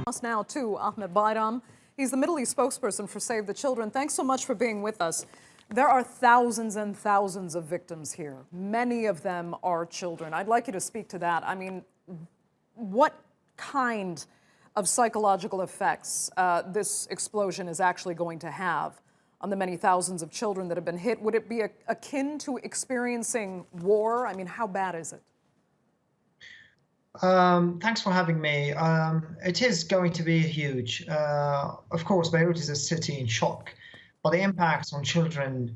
Us now to Ahmed Bayram. He's the Middle East spokesperson for Save the Children. Thanks so much for being with us. There are thousands and thousands of victims here. Many of them are children. I'd like you to speak to that. I mean, what kind of psychological effects this explosion is actually going to have on the many thousands of children that have been hit? Would it be akin to experiencing war? I mean, how bad is it? Thanks for having me. It is going to be huge. Of course, Beirut is a city in shock, but the impact on children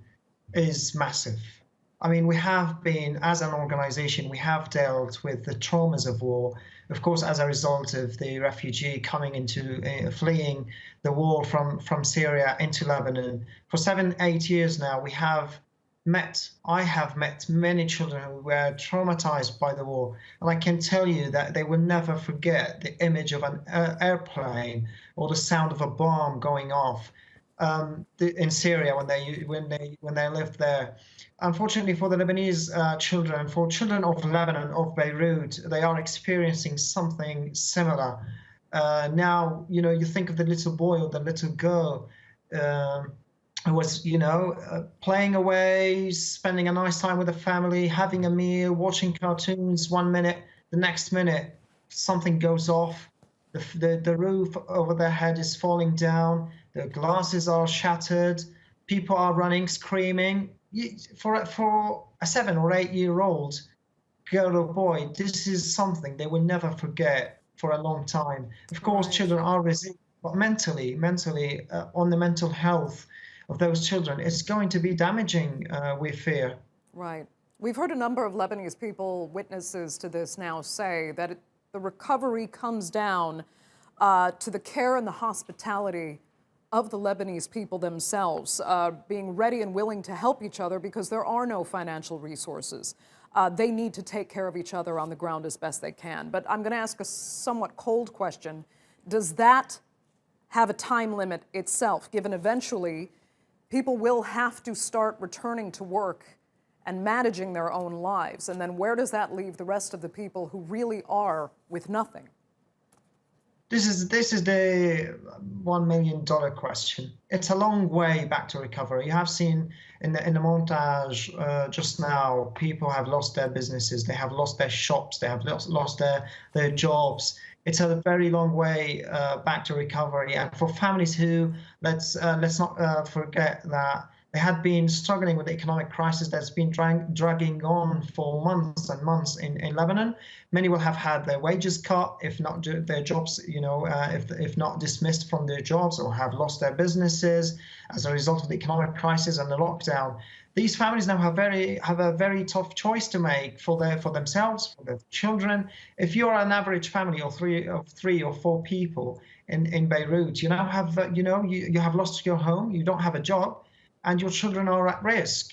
is massive. I mean, we have been, as an organization, we have dealt with the traumas of war. Of course, as a result of the refugee coming into, fleeing the war from Syria into Lebanon. For 7-8 years now, I have met many children who were traumatized by the war, and I can tell you that they will never forget the image of an airplane or the sound of a bomb going off in Syria when they lived there. Unfortunately for the Lebanese children, for children of Lebanon, of Beirut, they are experiencing something similar. Now, you think of the little boy or the little girl who was, playing away, spending a nice time with the family, having a meal, watching cartoons 1 minute, the next minute something goes off, the roof over their head is falling down, the glasses are shattered, people are running, screaming. For a 7 or 8 year old girl or boy, this is something they will never forget for a long time. Of course, Right. children are resilient, but mentally, on the mental health of those children, it's going to be damaging, we fear. Right. We've heard a number of Lebanese people, witnesses to this now, say that the recovery comes down to the care and the hospitality of the Lebanese people themselves, being ready and willing to help each other because there are no financial resources. They need to take care of each other on the ground as best they can. But I'm going to ask a somewhat cold question. Does that have a time limit itself, given eventually people will have to start returning to work and managing their own lives? And then where does that leave the rest of the people who really are with nothing? This is the $1 million question. It's a long way back to recovery. You have seen in the montage just now, people have lost their businesses, they have lost their shops, they have lost their jobs. It's a very long way back to recovery. And for families who, let's not forget that they had been struggling with the economic crisis that's been dragging on for months and months in Lebanon. Many will have had their wages cut, if not their jobs, if not dismissed from their jobs, or have lost their businesses as a result of the economic crisis and the lockdown. These families now have a very tough choice to make for themselves, for their children. If you're an average family of three or four people in Beirut, you now have you have lost your home, you don't have a job, and your children are at risk.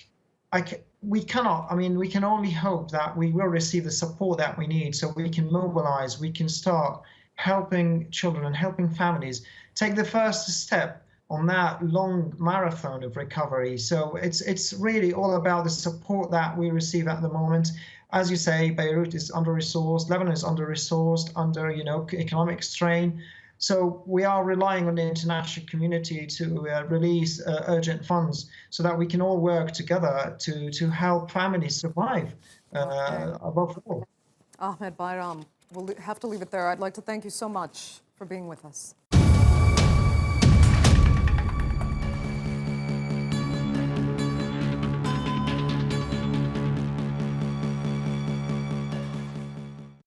We can only hope that we will receive the support that we need so we can mobilize, we can start helping children and helping families take the first step on that long marathon of recovery. So it's really all about the support that we receive at the moment. As you say, Beirut is under-resourced, Lebanon is under-resourced, under economic strain. So we are relying on the international community to release urgent funds so that we can all work together to help families survive above all. Ahmed Bayram, we'll have to leave it there. I'd like to thank you so much for being with us.